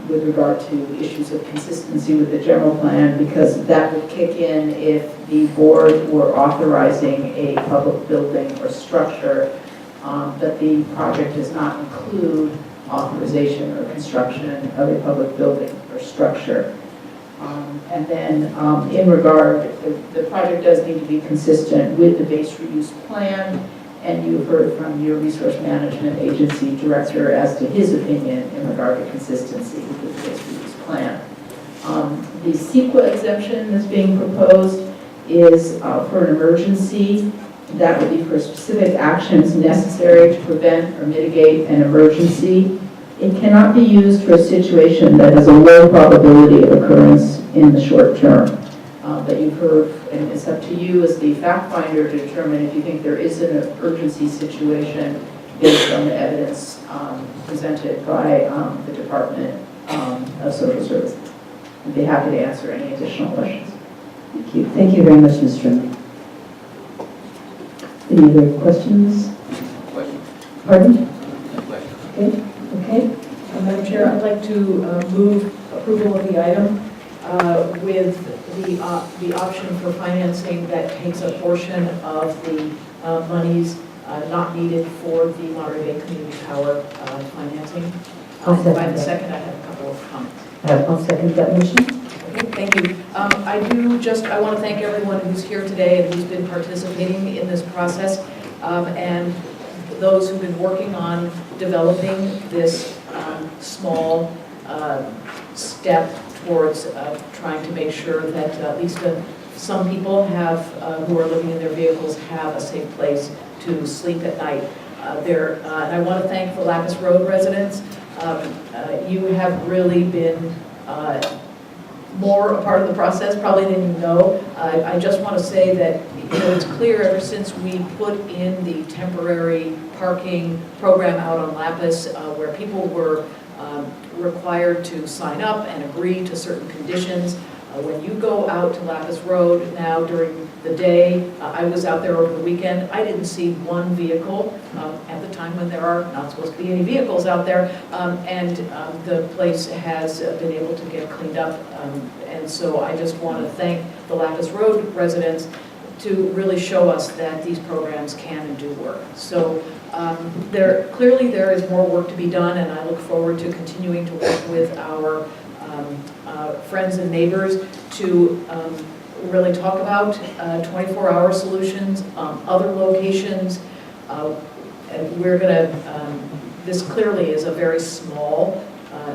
with regard to issues of consistency with the general plan, because that would kick in if the board were authorizing a public building or structure, but the project does not include authorization or construction of a public building or structure. And then in regard, the project does need to be consistent with the base reuse plan, and you heard from your resource management agency director as to his opinion in regard to consistency with the base reuse plan. The CEQA exemption that's being proposed is for an emergency that would be for specific actions necessary to prevent or mitigate an emergency. It cannot be used for a situation that has a low probability of occurrence in the short term. But you've heard, and it's up to you as the fact finder to determine if you think there is an emergency situation based on the evidence presented by the Department of Social Services. I'd be happy to answer any additional questions. Thank you. Thank you very much, Ms. Trimley. Any other questions? Pardon? Okay. Okay. Madam Chair, I'd like to move approval of the item with the option for financing that takes a portion of the monies not needed for the Monterey Bay Community Power financing. I'll second By the that. second, I have a couple of comments. I'll second that motion. Okay, thank you. I want to thank everyone who's here today and who's been participating in this process, and those who've been working on developing this small step towards trying to make sure that at least some people who are living in their vehicles have a safe place to sleep at night. And I want to thank the Lapis Road residents. You have really been more a part of the process probably than you know. I just want to say that it's clear ever since we put in the temporary parking program out on Lapis, where people were required to sign up and agree to certain conditions. When you go out to Lapis Road now during the day, I was out there over the weekend, I didn't see one vehicle at the time when there are not supposed to be any vehicles out there, and the place has been able to get cleaned up. And so I just want to thank the Lapis Road residents to really show us that these programs can and do work. So clearly there is more work to be done, and I look forward to continuing to work with our friends and neighbors to really talk about 24-hour solutions, other locations. And we're going to, this clearly is a very small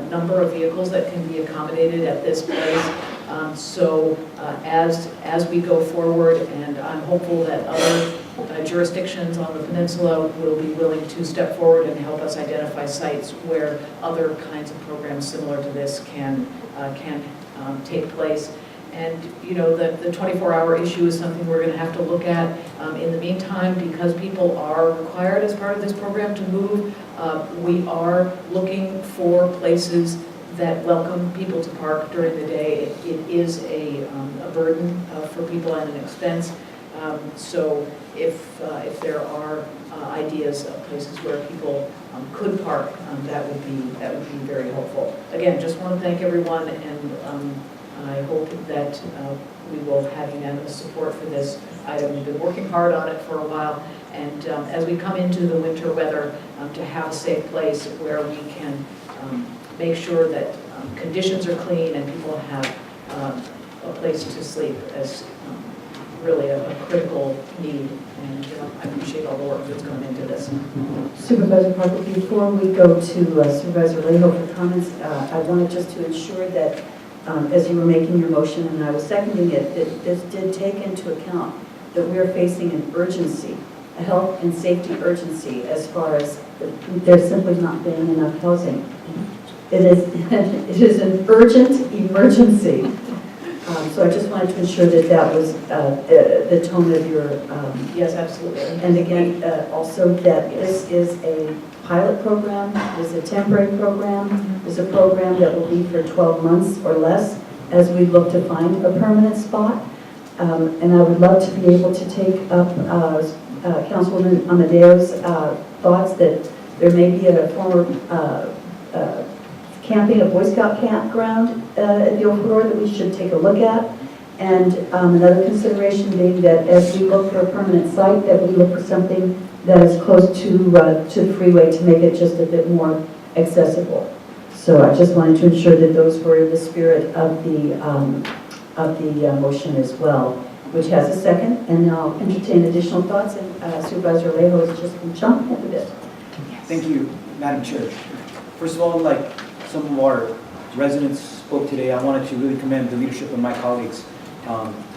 number of vehicles that can be accommodated at this place. So as we go forward, and I'm hopeful that other jurisdictions on the peninsula will be willing to step forward and help us identify sites where other kinds of programs similar to this can take place. And the 24-hour issue is something we're going to have to look at. In the meantime, because people are required as part of this program to move, we are looking for places that welcome people to park during the day. It is a burden for people and an expense. So if there are ideas of places where people could park, that would be very helpful. Again, just want to thank everyone, and I hope that we will have unanimous support for this item. We've been working hard on it for a while, and as we come into the winter weather, to have a safe place where we can make sure that conditions are clean and people have a place to sleep is really a critical need, and I appreciate all the work that's gone into this. Supervisor Parker, before we go to Supervisor Leaho for comments, I wanted just to ensure that as you were making your motion and I was seconding it, that this did take into account that we are facing an urgency, a health and safety urgency, as far as there's simply not being enough housing. It is an urgent emergency. So I just wanted to ensure that that was the tone of your... Yes, absolutely. And again, also that this is a pilot program, is a temporary program, is a program that will be for 12 months or less as we look to find a permanent spot. And I would love to be able to take up Councilwoman Amadeo's thoughts that there may be a former camping, a Boy Scout campground at the Old Floor that we should take a look at. And another consideration being that as we look for a permanent site, that we look for something that is close to the freeway to make it just a bit more accessible. So I just wanted to ensure that those were in the spirit of the motion as well, which has a second. And I'll entertain additional thoughts. And Supervisor Leaho has just been jumping into this. Thank you, Madam Chair. First of all, like some of our residents spoke today, I wanted to really commend the leadership of my colleagues,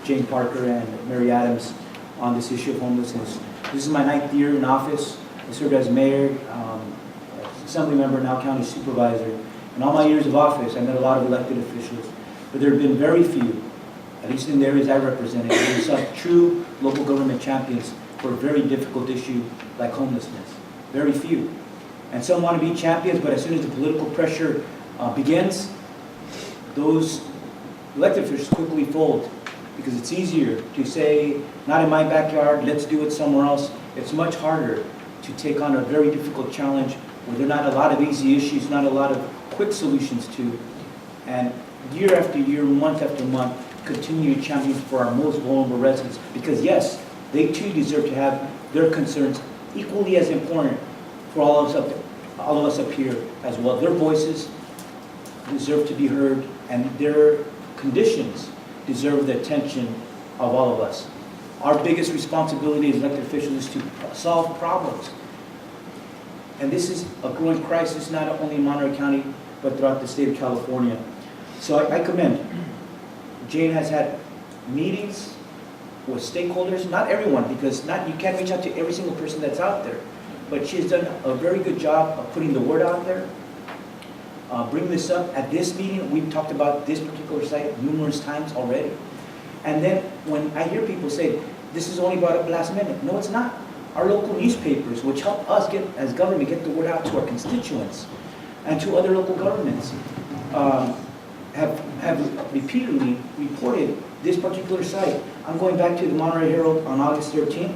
Jane Parker and Mary Adams, on this issue of homelessness. This is my 9th year in office. I served as mayor, assembly member, now county supervisor. In all my years of office, I met a lot of elected officials, but there have been very few, at least in the areas I represented, who saw true local government champions for a very difficult issue like homelessness. Very few. And some want to be champions, but as soon as the political pressure begins, those elected officials quickly fold, because it's easier to say, not in my backyard, let's do it somewhere else. It's much harder to take on a very difficult challenge where there are not a lot of easy issues, not a lot of quick solutions to, and year after year, month after month, continue champions for our most vulnerable residents, because yes, they too deserve to have their concerns equally as important for all of us up here as well. Their voices deserve to be heard, and their conditions deserve the attention of all of us. Our biggest responsibility as elected officials is to solve problems. And this is a growing crisis, not only in Monterey County, but throughout the state of California. So I commend. Jane has had meetings with stakeholders, not everyone, because you can't reach out to every single person that's out there. But she has done a very good job of putting the word out there. Bring this up at this meeting. We've talked about this particular site numerous times already. And then when I hear people say, this is only brought up last minute. No, it's not. Our local newspapers, which help us as government get the word out to our constituents and to other local governments, have repeatedly reported this particular site. I'm going back to the Monterey Herald on August 13th.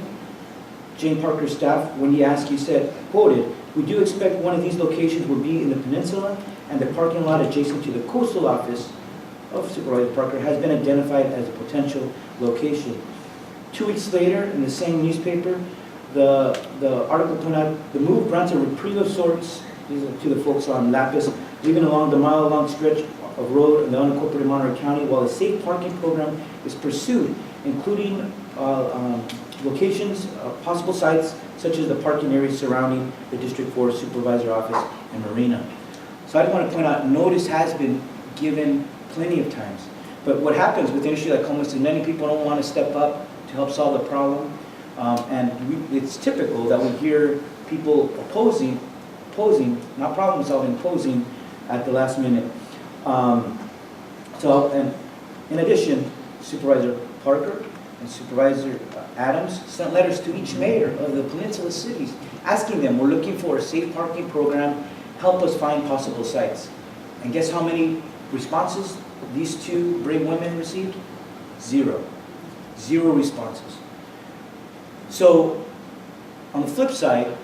Jane Parker's staff, when he asked, he said, quoted, "We do expect one of these locations will be in the peninsula, and the parking lot adjacent to the coastal office of Supervisor Parker has been identified as a potential location." 2 weeks later, in the same newspaper, the article pointed out, the move grants a reprieve of sorts to the folks on Lapis, leaving along the mile-long stretch of road in the unincorporated Monterey County, while a safe parking program is pursued, including locations, possible sites, such as the parking areas surrounding the District 4 Supervisor Office and Marina. So I just want to point out, notice has been given plenty of times. But what happens with an issue like homelessness, many people don't want to step up to help solve the problem. It's typical that we hear people opposing, not problem solving, opposing at the last minute. And in addition, Supervisor Parker and Supervisor Adams sent letters to each mayor of the peninsula cities asking them, we're looking for a safe parking program, help us find possible sites. And guess how many responses these two brave women received? 0. 0 responses. So on the flip side,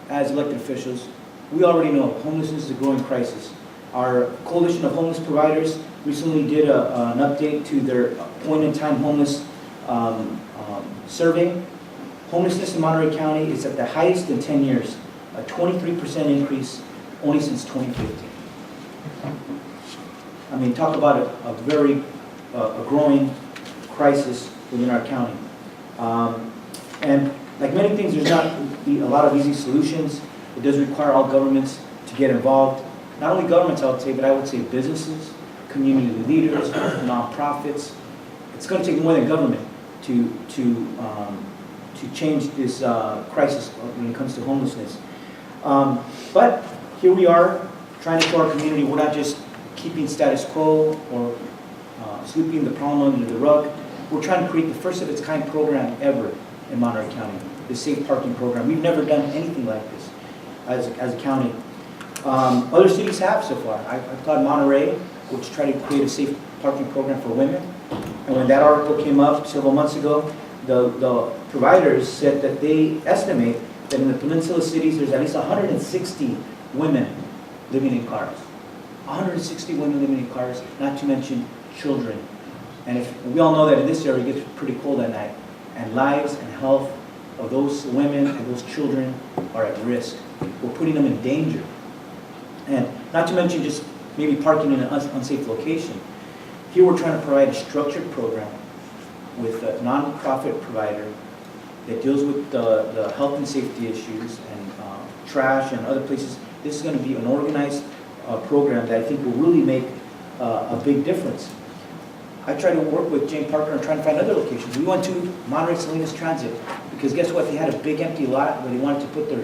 as elected officials, we already know homelessness is a growing crisis. Our Coalition of Homeless Providers recently did an update to their point-in-time homeless survey. Homelessness in Monterey County is at the highest in 10 years, a 23% increase only since 2015. I mean, talk about a very growing crisis within our county. And like many things, there's not a lot of easy solutions. It does require all governments to get involved. Not only governments, I would say, but I would say businesses, community leaders, nonprofits. It's going to take more than government to change this crisis when it comes to homelessness. But here we are, trying to show our community we're not just keeping status quo or sweeping the problem under the rug. We're trying to create the first of its kind program ever in Monterey County, the safe parking program. We've never done anything like this as a county. Other cities have so far. I thought Monterey, which tried to create a safe parking program for women. And when that article came up several months ago, the providers said that they estimate that in the peninsula cities, there's at least 160 women living in cars. 160 women living in cars, not to mention children. And we all know that in this area it gets pretty cold at night. And lives and health of those women and those children are at risk. We're putting them in danger. And not to mention just maybe parking in an unsafe location. Here we're trying to provide a structured program with a nonprofit provider that deals with the health and safety issues and trash and other places. This is going to be an organized program that I think will really make a big difference. I tried to work with Jane Parker and trying to find other locations. We went to Monterey Salinas Transit, because guess what? They had a big empty lot where they wanted to put their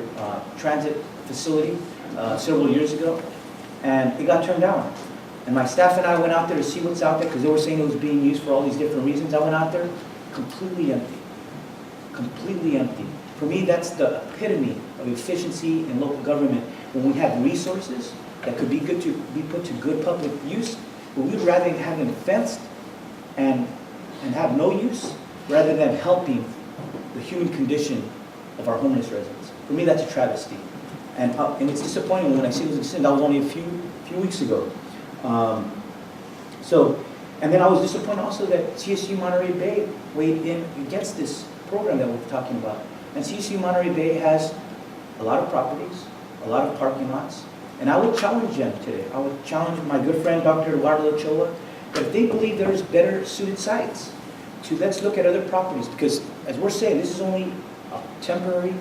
transit facility several years ago, and it got turned down. And my staff and I went out there to see what's out there, because they were saying it was being used for all these different reasons. I went out there, completely empty. Completely empty. For me, that's the epitome of efficiency in local government. When we have resources that could be good to be put to good public use, but we'd rather have them fenced and have no use, rather than helping the human condition of our homeless residents. For me, that's a travesty. And it's disappointing when I see those incidents. That was only a few weeks ago. And then I was disappointed also that CSU Monterey Bay weighed in against this program that we're talking about. And CSU Monterey Bay has a lot of properties, a lot of parking lots, and I would challenge them today. I would challenge my good friend, Dr. Eduardo Ochoa, that if they believe there's better suited sites, let's look at other properties, because as we're saying, this is only a temporary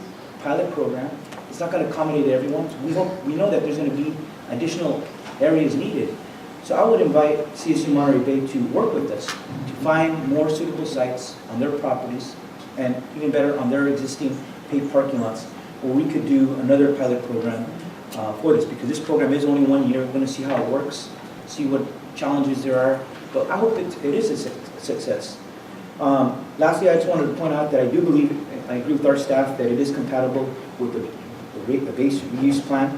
pilot program. It's not going to accommodate everyone. We know that there's going to be additional areas needed. So I would invite CSU Monterey Bay to work with us to find more suitable sites on their properties, and even better on their existing paid parking lots, where we could do another pilot program for this, because this program is only 1 year. We're going to see how it works, see what challenges there are, but I hope it is a success. Lastly, I just wanted to point out that I do believe, I agree with our staff, that it is compatible with the base reuse plan.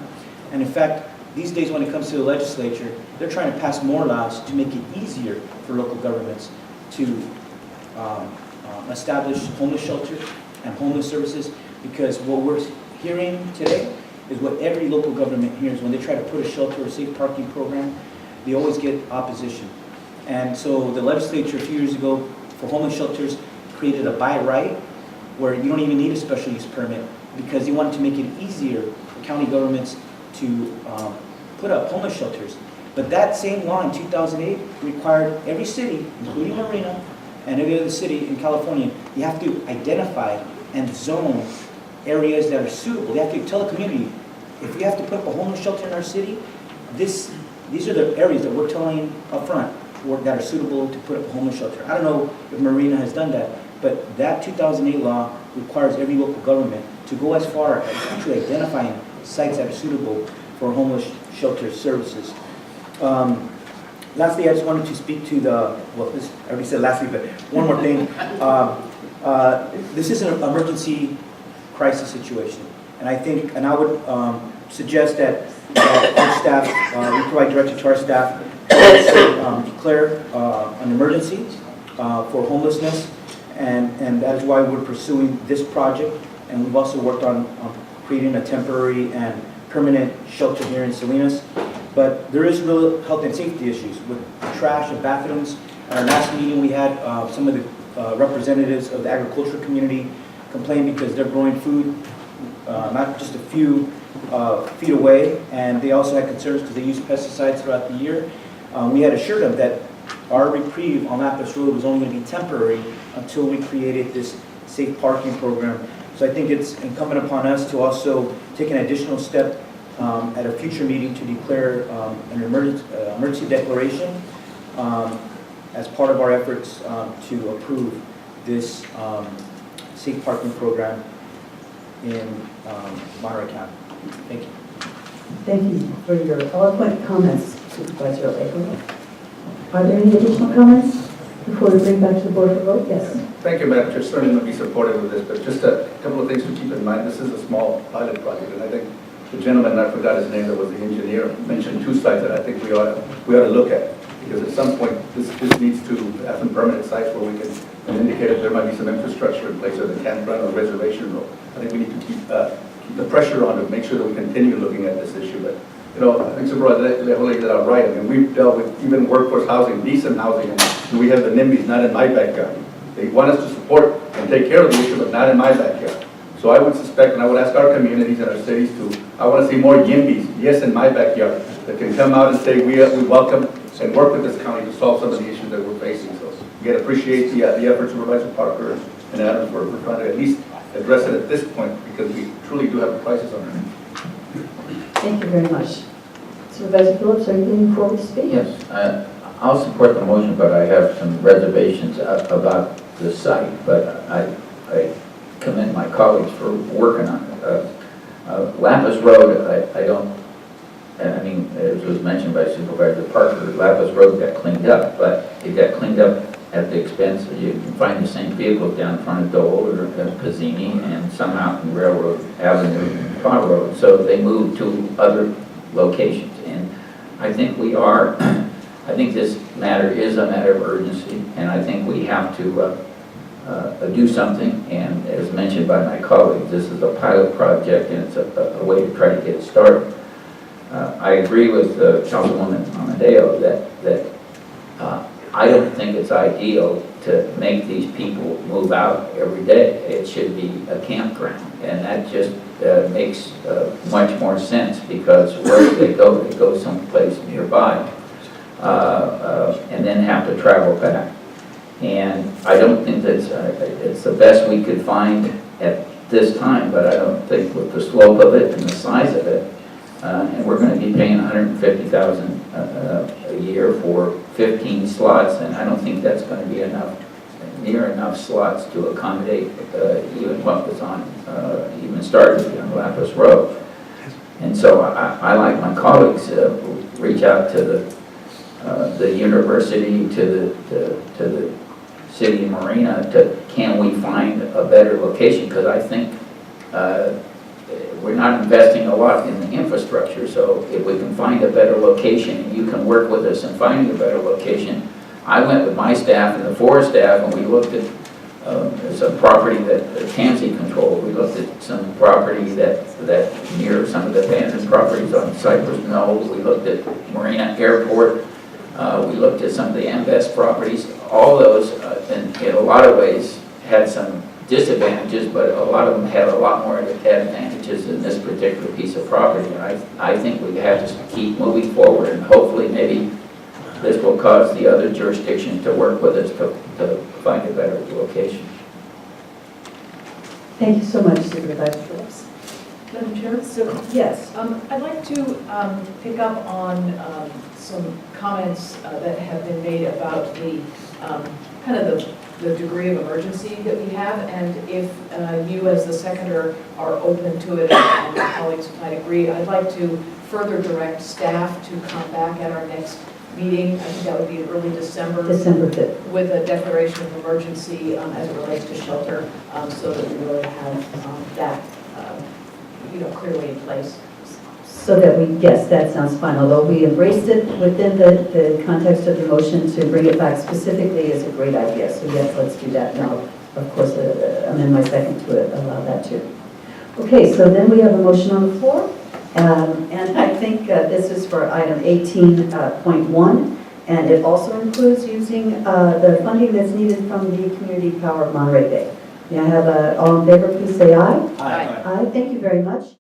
And in fact, these days when it comes to the legislature, they're trying to pass more laws to make it easier for local governments to establish homeless shelters and homeless services, because what we're hearing today is what every local government hears. When they try to put a shelter or safe parking program, they always get opposition. And so the legislature a few years ago for homeless shelters created a by right, where you don't even need a special use permit, because they wanted to make it easier for county governments to put up homeless shelters. But that same law in 2008 required every city, including Marina and every other city in California, you have to identify and zone areas that are suitable. You have to tell the community, if we have to put up a homeless shelter in our city, these are the areas that we're telling up front that are suitable to put up a homeless shelter. I don't know if Marina has done that, but that 2008 law requires every local government to go as far as actually identifying sites that are suitable for homeless shelter services. Lastly, I just wanted to speak to I already said lastly, but one more thing. This is an emergency crisis situation, and I would suggest that our staff, we provide direction to our staff, declare an emergency for homelessness, and that is why we're pursuing this project. And we've also worked on creating a temporary and permanent shelter here in Salinas. But there is real health and safety issues with trash and bathrooms. At our last meeting, we had some of the representatives of the agricultural community complain because they're growing food not just a few feet away, and they also had concerns because they use pesticides throughout the year. We had assured them that our reprieve on Lapis Road was only going to be temporary until we created this safe parking program. So I think it's incumbent upon us to also take an additional step at a future meeting to declare an emergency declaration as part of our efforts to approve this safe parking program in Monterey County. Thank you. Thank you for your eloquent comments, Supervisor Alejo. Are there any additional comments before we bring back to the board for vote? Yes. Thank you, Madam Chair. Certainly will be supportive of this, but just a couple of things to keep in mind. This is a small pilot project, and I think the gentleman, I forgot his name, that was the engineer, mentioned 2 sites that I think we ought to look at, because at some point this needs to have some permanent sites where we can indicate if there might be some infrastructure in place, or the campground or reservation road. I think we need to keep the pressure on to make sure that we continue looking at this issue. But I think Supervisor Lejola did that right. I mean, we've dealt with even workforce housing, decent housing, and we have the NIMBYs, not in my backyard. They want us to support and take care of the issue, but not in my backyard. So I would suspect, and I would ask our communities and our cities I want to see more YIMBYs, yes, in my backyard, that can come out and say we welcome and work with this county to solve some of the issues that we're facing. So again, appreciate the efforts of Supervisor Parker and Adams for trying to at least address it at this point, because we truly do have a crisis on our hands. Thank you very much. Supervisor Phillips, are you looking forward to speak? Yes, I'll support the motion, but I have some reservations about the site, but I commend my colleagues for working on it. Lapis Road, I don't, I mean, as was mentioned by Supervisor Parker, Lapis Road got cleaned up, but it got cleaned up at the expense of, you can find the same vehicles down in front of Dole or Pizzini and some out in Railroad Avenue and Quad Road, so they moved to other locations. And I think we are, I think this matter is a matter of urgency, and I think we have to do something. And as mentioned by my colleagues, this is a pilot project, and it's a way to try to get it started. I agree with Councilwoman Amadeo that I don't think it's ideal to make these people move out every day. It should be a campground, and that just makes much more sense, because where they go someplace nearby, and then have to travel back. And I don't think that's it's the best we could find at this time, but I don't think with the slope of it and the size of it, and we're going to be paying $150,000 a year for 15 slots, and I don't think that's going to be near enough slots to accommodate even what was on, even started on Lapis Road. And so I like my colleagues, reach out to the university, to the city of Marina, can we find a better location? Because I think we're not investing a lot in the infrastructure, so if we can find a better location, and you can work with us in finding a better location. I went with my staff and the forest staff, and we looked at some property that Tansy controlled. We looked at some property that near some of the abandoned properties on Cypress Knoll. We looked at Marina Airport. We looked at some of the Ambest properties. All those, in a lot of ways, had some disadvantages, but a lot of them had a lot more advantages than this particular piece of property. And I think we have to keep moving forward, and hopefully maybe this will cause the other jurisdictions to work with us to find a better location. Thank you so much, Supervisor Phillips. Madam Chair? So, yes. I'd like to pick up on some comments that have been made about the kind of the degree of emergency that we have, and if you as the seconder are open to it, and my colleagues might agree, I'd like to further direct staff to come back at our next meeting. I think that would be in early December. December 5th. With a declaration of emergency as it relates to shelter, so that we really have that clearly in place. So that yes, that sounds fine. Although we embraced it within the context of the motion, to bring it back specifically is a great idea. So yes, let's do that now. Of course, amend my second to allow that too. Okay, so then we have a motion on the floor. And I think this is for item 18.1, and it also includes using the funding that's needed from the Community Power of Monterey Bay. May I have all in favor, please say aye. Aye. Aye, thank you very much.